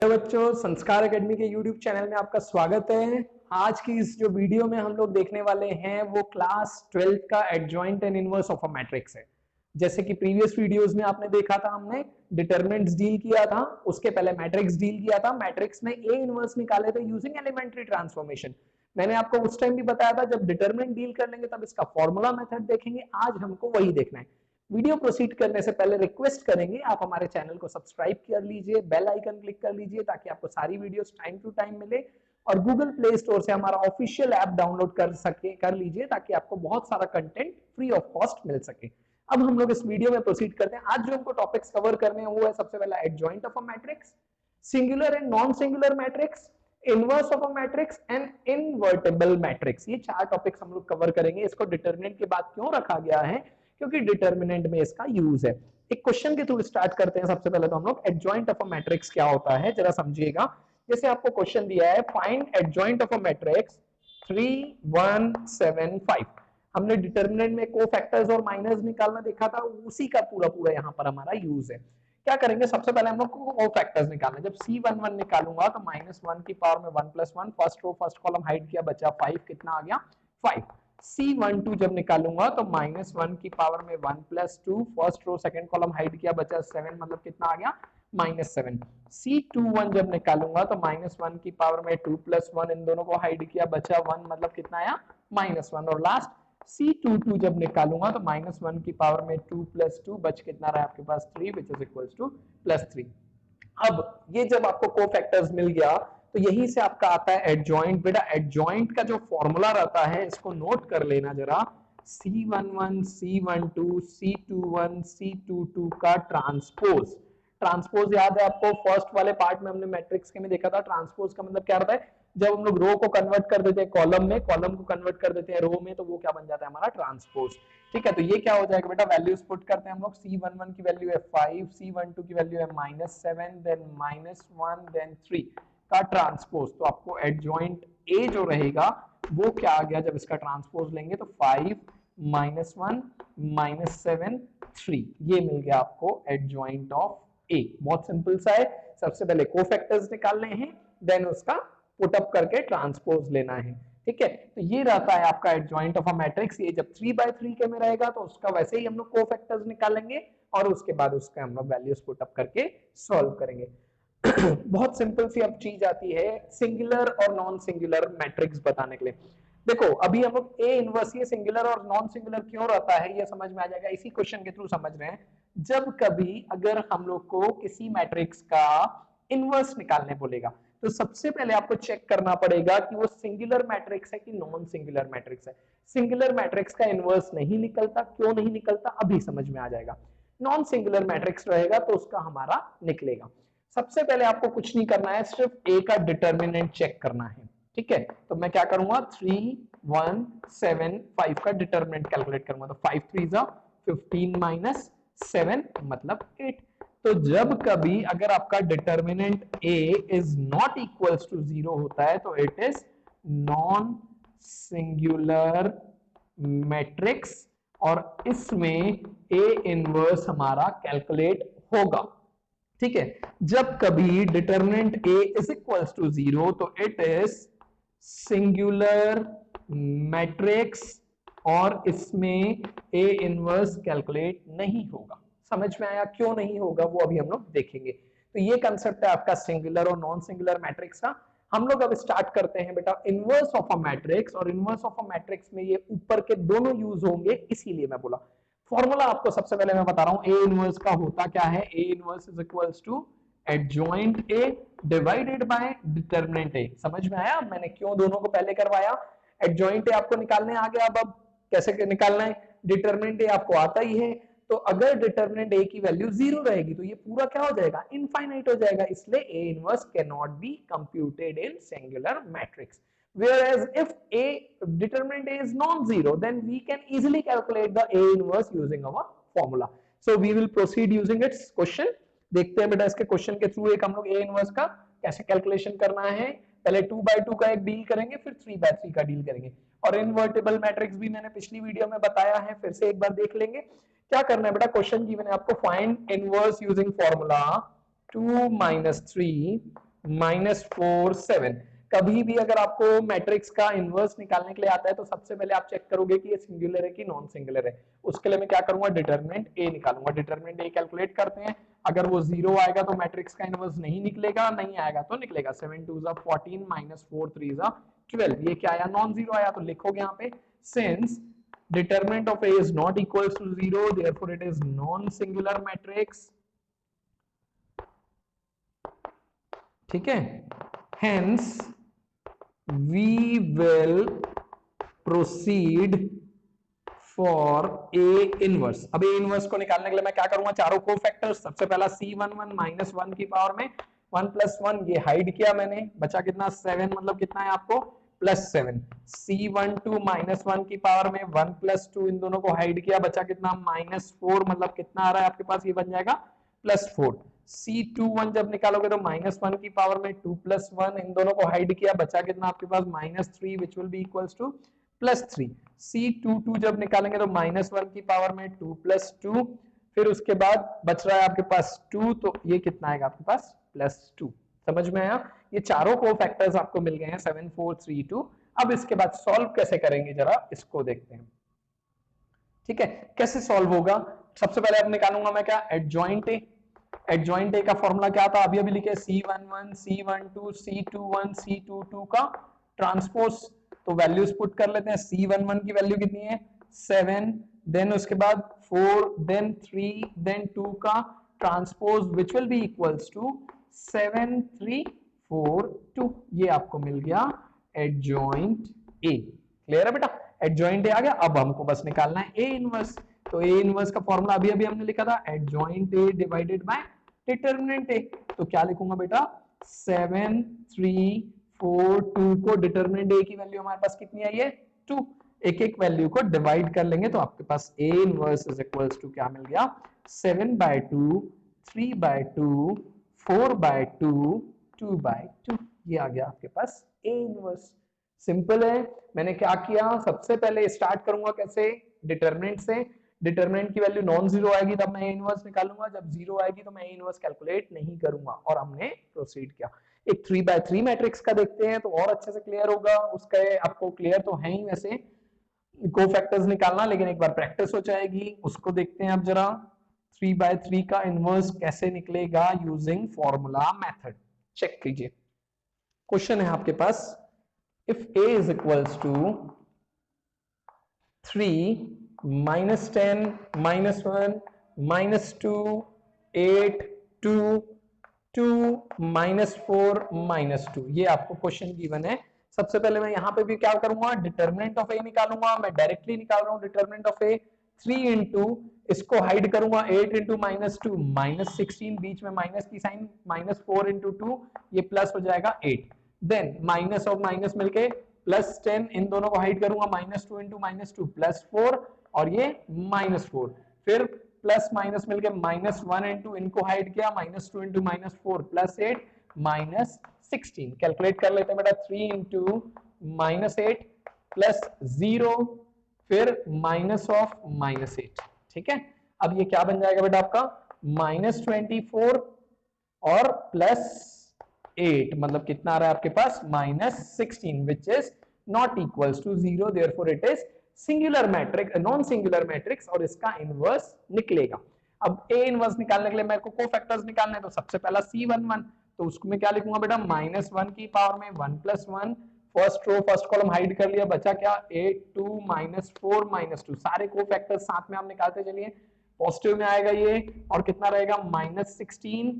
Hello बच्चों, संस्कार academy के यूट्यूब चैनल में आपका स्वागत है। आज की इस जो वीडियो में हम लोग देखने वाले हैं वो क्लास 12th का adjoint and inverse of a matrix है। जैसे कि प्रीवियस वीडियोस में आपने देखा था, हमने डिटरमिनेंट्स डील किया था, उसके पहले मैट्रिक्स डील किया था, मैट्रिक्स में ए इनवर्स निकाले थे यूजिंग एलिमेंट्री ट्रांसफॉर्मेशन। मैंने आपको उस टाइम भी बताया था जब डिटरमिनेंट डील कर लेंगे तब इसका फॉर्मूला मेथड देखेंगे। आज हमको वही देखना है। वीडियो प्रोसीड करने से पहले रिक्वेस्ट करेंगे आप हमारे चैनल को सब्सक्राइब कर लीजिए, बेल आइकन क्लिक कर लीजिए ताकि आपको सारी वीडियोस टाइम टू टाइम मिले, और गूगल प्ले स्टोर से हमारा ऑफिशियल ऐप डाउनलोड कर लीजिए ताकि आपको बहुत सारा कंटेंट फ्री ऑफ कॉस्ट मिल सके। अब हम लोग इस वीडियो में प्रोसीड करते हैं। आज जो हमको टॉपिक्स कवर करने हैं वो है सबसे पहला adjoint of a matrix, singular and non singular matrix, inverse of a matrix and invertible matrix. ये चार टॉपिक्स हम लोग कवर करेंगे। इसको डिटरमिनेंट के बाद क्यों रखा गया है? क्योंकि डिटरमिनेंट में इसका यूज है। एक क्वेश्चन के थ्रू स्टार्ट करते हैं। सबसे पहले तो हम लोग एडजॉइंट ऑफ अ मैट्रिक्स क्या होता है जरा समझिएगा। जैसे आपको क्वेश्चन दिया है, find adjoint of a matrix 3 1 7 5। हमने डिटरमिनेंट में कोफैक्टर्स और माइनस निकालना देखा था, उसी का पूरा पूरा यहाँ पर हमारा यूज है। क्या करेंगे, सबसे पहले हम लोग को फैक्टर्स निकालना। जब C11 निकालूंगा तो -1 की पावर में 1 + 1, first row first column hide किया, बचा 5। कितना आ गया? 5। C12 जब निकालूंगा तो -1 की पावर में 1 + 2, first row second column hide किया, बचा 7, मतलब कितना आ गया? -7। C21 जब निकालूंगा तो -1 की पावर में 2 + 1, इन दोनों को हाइड किया, बचा 1, मतलब कितना आया? -1। और लास्ट C22 जब निकालूंगा तो -1 की पावर में 2 + 2, बच कितना रहा आपके पास? 3, विच इज इक्वल टू +3। अब ये जब आपको कोफैक्टर्स मिल गया तो यहीं से आपका आता है एडजॉइंट। बेटा एडजॉइंट का जो फॉर्मूला रहता है इसको नोट कर लेना जरा। C11 C12 C21 C22 का ट्रांसपोज। ट्रांसपोज याद है आपको? फर्स्ट वाले पार्ट में हमने मैट्रिक्स के में देखा था। ट्रांसपोज का मतलब क्या रहता है? जब हम लोग रो को कन्वर्ट कर देते हैं कॉलम में, कॉलम को कन्वर्ट कर देते हैं रो में, तो वो क्या बन जाता है? हमारा ट्रांसपोज। ठीक है, तो ये क्या हो जाएगा बेटा? वैल्यूज पुट करते हैं हम लोग। C11 की वैल्यू है 5, C12 की वैल्यू है -7, देन -1, देन 3 का ट्रांसपोज। तो आपको एडजॉइंट ए जो रहेगा वो क्या आ गया? जब इसका ट्रांसपोज लेंगे तो 5 -1 -7 3, ये मिल गया आपको एडजॉइंट ऑफ ए। बहुत सिंपल सा है। सबसे पहले कोफैक्टर्स निकालने हैं, देन उसका पुट अप करके ट्रांसपोज लेना है। ठीक है, तो ये रहता है आपका एडजॉइंट ऑफ अ मैट्रिक्स। ये जब 3/3 के में रहेगा तो उसका वैसे ही हम लोग कोफैक्टर्स निकालेंगे और उसके बाद उसका हम लोग वैल्यूज पुट अप करके सॉल्व करेंगे। बहुत सिंपल सी अब चीज आती है सिंगुलर और नॉन सिंगुलर मैट्रिक्स बताने के लिए। देखो अभी हम लोग ए इनवर्स, ये सिंगुलर और नॉन सिंगुलर क्यों रहता है ये समझ में आ जाएगा, इसी क्वेश्चन के थ्रू समझ रहे हैं। जब कभी अगर हम लोग को किसी मैट्रिक्स का इनवर्स निकालने बोलेगा तो सबसे पहले आपको चेक करना पड़ेगा कि वो सिंगुलर मैट्रिक्स है कि नॉन सिंगुलर मैट्रिक्स है। सिंगुलर मैट्रिक्स का इनवर्स नहीं निकलता। क्यों नहीं निकलता अभी समझ में आ जाएगा। नॉन सिंगुलर मैट्रिक्स रहेगा तो उसका हमारा निकलेगा। सबसे पहले आपको कुछ नहीं करना है, सिर्फ ए का डिटर्मिनेंट चेक करना है। ठीक है, तो मैं क्या करूंगा? 3 1 7 5 का डिटर्मिनेंट कैलकुलेट करूंगा। तो 5 3 15 -7 मतलब 8। तो जब कभी अगर आपका determinant A is not equals to 0 होता है तो it is non singular matrix, और इसमें ए इनवर्स हमारा कैलकुलेट होगा। ठीक है, जब कभी determinant A is equals to 0 तो इट इज सिंगुलर मैट्रिक्स, और इसमें ए इनवर्स कैलकुलेट नहीं होगा। समझ में आया? क्यों नहीं होगा वो अभी हम लोग देखेंगे। तो ये कंसेप्ट है आपका सिंगुलर और नॉन सिंगुलर मैट्रिक्स का। हम लोग अब स्टार्ट करते हैं बेटा इनवर्स ऑफ अ मैट्रिक्स, और इनवर्स ऑफ अ मैट्रिक्स में ये ऊपर के दोनों यूज होंगे, इसीलिए मैं बोला। फॉर्मूला आपको सबसे पहले मैं बता रहा हूं ए इनवर्स का होता क्या है। A inverse is equals to adjoint A divided by determinant A. समझ में आया मैंने क्यों दोनों को पहले करवाया? एडजॉइंट ए आपको निकालने आ गया। अब कैसे निकालना है? डिटर्मिनेंट ए आपको आता ही है। तो अगर डिटर्मिनेंट ए की वैल्यू 0 रहेगी तो ये पूरा क्या हो जाएगा? इनफाइनाइट हो जाएगा। इसलिए A inverse can not be computed in singular matrix. Whereas if a determinant A is non-zero, then we can easily calculate the A inverse using our formula. So we will proceed using its question. देखते हैं बेटा इसके question के through एक हम लोग A inverse का कैसे कैलकुलेशन करना है। पहले 2/2 का एक डील करेंगे, फिर 3/3 का डील करेंगे। और इनवर्टेबल मैट्रिक्स भी मैंने पिछली वीडियो में बताया है, फिर से एक बार देख लेंगे। क्या करना है बेटा? क्वेश्चन गिवन है आपको, फाइंड इनवर्स यूजिंग फॉर्मूला 2 - 3 -4 7। कभी भी अगर आपको मैट्रिक्स का इनवर्स निकालने के लिए आता है तो सबसे पहले आप चेक करोगे कि ये सिंगुलर है कि नॉन सिंगुलर है। उसके लिए मैं क्या करूंगा, डिटरमिनेंट ए निकालूंगा। डिटरमिनेंट ए कैलकुलेट करते हैं, अगर वो 0 आएगा तो मैट्रिक्स का इनवर्स नहीं निकलेगा, नहीं आएगा तो निकलेगा। 7 2 14 -4 3 12। ये क्या आया, नॉन जीरो आया। तो लिखोगे यहाँ पे since determinant of A is not equals to 0, therefore it is non-singular matrix। ठीक है, hence we will proceed for A inverse। अब A inverse को निकालने के लिए मैं क्या करूंगा, चारों को फैक्टर्स, सबसे पहला C11 -1 की पावर में 1 + 1, ये हाइड किया मैंने, बचा कितना 7, मतलब कितना है आपको +7। C12 -1 की पावर में 1 + 2, इन दोनों को हाइड किया, बचा कितना -4, मतलब कितना आ रहा है आपके पास, ये बन जाएगा +4। C21 जब निकालोगे तो -1 की पावर में 2 + 1, इन दोनों को हाइड किया, बचा कितना आपके पास -3, which will be equals to +3। C22 जब निकालेंगे तो -1 की पावर में 2 + 2, फिर उसके बाद बच रहा है आपके पास 2, तो ये कितना आएगा आपके पास +2। समझ में आया, ये चारों को फैक्टर्स आपको मिल गए हैं 7 4 3 2। अब इसके बाद सॉल्व कैसे करेंगे जरा इसको देखते हैं। ठीक है, कैसे सॉल्व होगा, सबसे पहले अब निकालूंगा मैं क्या, एडजॉइंट ए। एडजॉइंट ए का फॉर्मूला क्या था, अभी अभी लिखे C11 C12 C21 C22 का ट्रांसपोज। तो वैल्यूज पुट कर लेते हैं। C11 की वैल्यू कितनी है 7, देन उसके बाद 4, देन 3, देन 2 का transpose which will be equals to 7 3 4 2। ये आपको मिल गया एडजॉइंट ए। क्लियर है बेटा, एडजॉइंट ए आ गया। अब हमको बस निकालना है ए इनवर्स। तो ए इनवर्स का फॉर्मूला अभी अभी हमने लिखा था, adjoint A divided bye determinant A. तो क्या लिखूंगा बेटा, 7 3 4 2 को डिटरमिनेंट ए की वैल्यू हमारे पास कितनी आई है 2, एक एक वैल्यू को डिवाइड कर लेंगे तो आपके पास A inverse is equals to क्या मिल गया, 7/2 3/2 4/2 2/2। ये आ गया आपके पास ए इनवर्स। सिंपल है। मैंने क्या किया, सबसे पहले स्टार्ट करूंगा कैसे, डिटरमिनेंट से। डिटरमिनेंट की वैल्यू नॉन जीरो आएगी तब मैं इनवर्स निकालूंगा, जब जीरो आएगी तो मैं इनवर्स कैलकुलेट नहीं करूंगा। और हमने प्रोसीड किया। एक 3/3 मैट्रिक्स का देखते हैं तो और अच्छे से क्लियर होगा। उसका आपको क्लियर तो है ही वैसे कोफैक्टर्स निकालना, लेकिन एक बार प्रैक्टिस हो जाएगी। उसको देखते हैं अब जरा, 3/3 का इनवर्स कैसे निकलेगा यूजिंग फॉर्मूला मेथड। चेक कीजिए, क्वेश्चन है आपके पास, if a is equals to 3 -10 -1 -2 8 2 2 -4 -2, ये आपको क्वेश्चन गिवन है। सबसे पहले मैं यहां पे भी क्या करूंगा, डिटरमिनेंट ऑफ ए निकालूंगा। मैं डायरेक्टली निकाल रहा हूं डिटरमिनेंट ऑफ ए। 3 इंटू इसको हाइड करूंगा, 8 इंटू -2 -16, बीच में माइनस की साइन, -4 इंटू 2, ये प्लस हो जाएगा 8। देन माइनस और माइनस मिलके +10, इन दोनों को हाइड करूंगा, -2 इंटू -2 +4, और ये -4, फिर प्लस माइनस मिलके -1 इंटू, इनको हाइड किया, -2 इंटू -4 +8 -16। कैलकुलेट कर लेते हैं बेटा, 3 इंटू -8 +0, फिर -8। ठीक है, अब ये क्या बन जाएगा बेटा आपका, -24 और +8, मतलब कितना आ रहा है आपके पास -16, which is not equals to 0, therefore it is singular matrix, non singular matrix, और इसका इनवर्स निकलेगा। अब ए इनवर्स निकालने के लिए मेरे को कोफैक्टर्स निकालने हैं, तो सबसे पहला C11, तो उसको मैं क्या लिखूंगा बेटा, -1 की पावर में 1 + 1, first row first column hide कर लिया, बचा क्या 8 2 -4 -2, सारे कोफैक्टर्स साथ में हम निकालते चलिए। पॉजिटिव में आएगा ये, और कितना रहेगा -16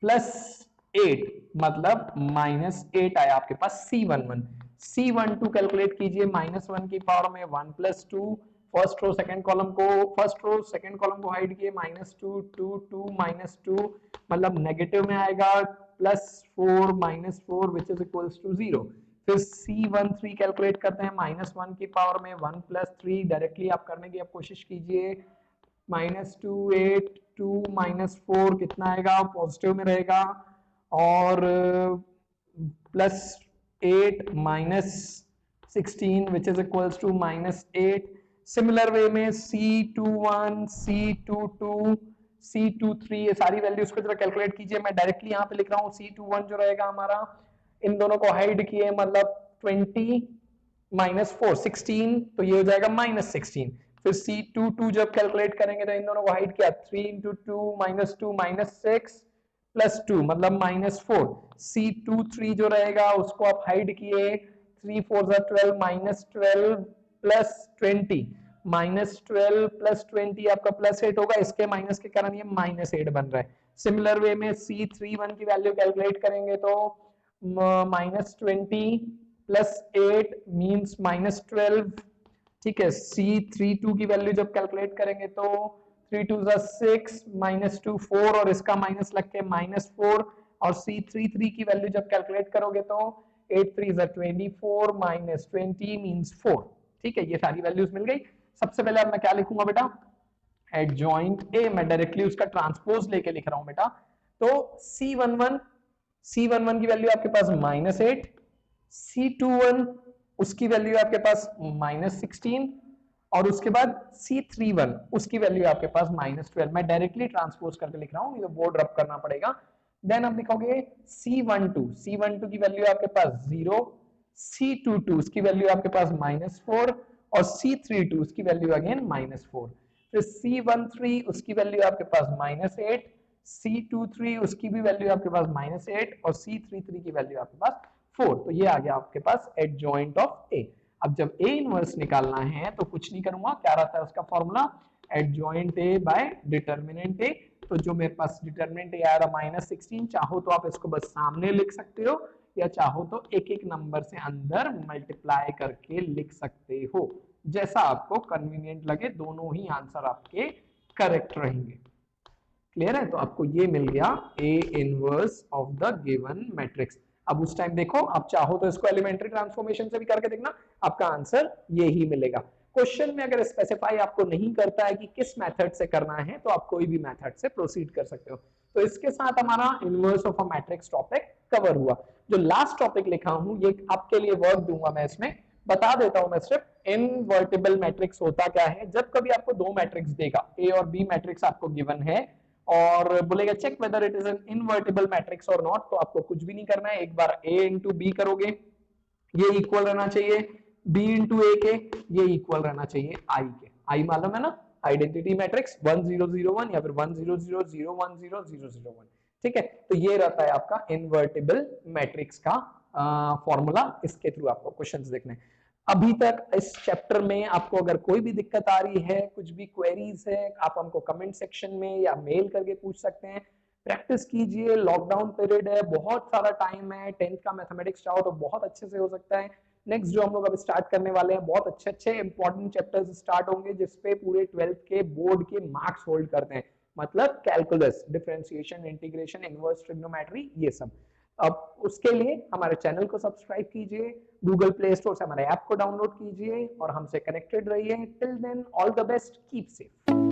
+8, मतलब -8 आया आपके पास C11। C12 कैलकुलेट कीजिए, -1 की पावर में 1 + 2, फर्स्ट रो सेकंड कॉलम को, फर्स्ट रो सेकंड कॉलम को हाइड किए, -2 2 2 -2, मतलब नेगेटिव में आएगा, +4 -4 विच इज इक्वल्स टू 0। फिर C13 कैलकुलेट करते हैं, -1 की पावर में 1 + 3, डायरेक्टली आप करने की आप कोशिश कीजिए, -2 8 2 -4 कितना आएगा, पॉजिटिव में रहेगा, और +8 -16 which is equals to -8। Similar way में C21 C22 C23 ये सारी वैल्यूज को जरा कैलकुलेट कीजिए। मैं डायरेक्टली यहाँ पे लिख रहा हूँ C21 जो रहेगा हमारा, इन दोनों को हाइड किए मतलब 20 माइनस 4 16, तो ये हो जाएगा -16। फिर C22 जब कैलकुलेट करेंगे तो इन दोनों को हाइड किया 3 इंटू 2 -6 प्लस 2 मतलब -4। C23 जो रहेगा उसको आप हाइड किए 3 4 12 -12 प्लस 20 -12 प्लस 20 आपका +8 होगा, इसके माइनस के कारण ये -8 बन रहा है। सिमिलर वे में C31 की वैल्यू कैलकुलेट करेंगे तो -20 प्लस 8 मींस -12। ठीक है, C32 की वैल्यू जब कैलकुलेट करेंगे तो 3 2 6 -2 4 और इसका माइनस लग के -4, और C33 की वैल्यू जब कैलकुलेट करोगे तो 8 3 24 -20 मींस 4। ठीक है, ये सारी वैल्यूज मिल गई। सबसे पहले अब मैं क्या लिखूंगा बेटा, एडजॉइंट ए, मैं डायरेक्टली उसका ट्रांसपोज लेके लिख रहा हूं बेटा। तो C11 की वैल्यू आपके पास -8, C21 उसकी वैल्यू आपके पास -16, और उसके बाद C31 उसकी वैल्यू आपके पास -12। मैं डायरेक्टली ट्रांसपोज करके लिख रहा हूं, ये बोर्ड रब करना पड़ेगा। देन आप लिखोगे C12 की वैल्यू आपके पास 0, C22 उसकी वैल्यू आपके पास -4, और C32 उसकी वैल्यू अगेन -4। फिर C13 उसकी वैल्यू आपके पास -8, C23 उसकी भी वैल्यू आपके पास -8, और C33 की वैल्यू आपके पास 4। तो ये आ गया आपके पास एडजॉइंट ऑफ ए। अब जब ए इनवर्स निकालना है तो कुछ नहीं करूंगा, क्या रहता है उसका formula, adjoint a by determinant a. तो जो मेरे पास डिटर्मिनेंट ए आ रहा -16, चाहो तो आप इसको बस सामने लिख सकते हो, या चाहो तो एक एक नंबर से अंदर मल्टीप्लाई करके लिख सकते हो, जैसा आपको कन्वीनियंट लगे। दोनों ही आंसर आपके करेक्ट रहेंगे। क्लियर है? तो आपको ये मिल गया A inverse of the given matrix. अब उस टाइम देखो, आप चाहो तो इसको एलिमेंट्री ट्रांसफॉर्मेशन से भी करके देखना, आपका आंसर ये ही मिलेगा। क्वेश्चन में अगर स्पेसिफाई आपको नहीं करता है कि किस मेथड से करना है, तो आप कोई भी मेथड से प्रोसीड कर सकते हो। तो इसके साथ हमारा inverse of a matrix topic cover हुआ। जो लास्ट टॉपिक लिखा हूं, ये आपके लिए वर्क दूंगा मैं, इसमें बता देता हूं मैं सिर्फ इनवर्टिबल मैट्रिक्स होता क्या है। जब कभी आपको दो मैट्रिक्स देगा, ए और बी मैट्रिक्स आपको गिवन है, और बोलेगा check whether it is an invertible matrix और नॉट, तो आपको कुछ भी नहीं करना है। एक बार a इंटू बी करोगे, ये इक्वल रहना चाहिए b इंटू ए के, ये इक्वल रहना चाहिए i के। i मालूम है ना, आइडेंटिटी मैट्रिक्स 1 0 0 1 या फिर 1 0 0 0 1 0 0 0 1। ठीक है, तो ये रहता है आपका इनवर्टिबल मैट्रिक्स का फॉर्मूला। इसके थ्रू आपको क्वेश्चंस देखने हैं। अभी तक इस चैप्टर में आपको अगर कोई भी दिक्कत आ रही है, कुछ भी क्वेरीज है, आप हमको कमेंट सेक्शन में या मेल करके पूछ सकते हैं। प्रैक्टिस कीजिए, लॉकडाउन पीरियड है, बहुत सारा टाइम है। 10th का मैथमेटिक्स चाहो तो बहुत अच्छे से हो सकता है। नेक्स्ट जो हम लोग अब स्टार्ट करने वाले हैं, बहुत अच्छे अच्छे इंपॉर्टेंट चैप्टर्स स्टार्ट होंगे, जिसपे पूरे 12th के बोर्ड के मार्क्स होल्ड करते हैं। मतलब calculus, differentiation, integration, inverse trigonometry, ये सब। अब उसके लिए हमारे चैनल को सब्सक्राइब कीजिए, गूगल प्ले स्टोर से हमारे ऐप को डाउनलोड कीजिए और हमसे कनेक्टेड रहिए। Till then all the best, keep safe.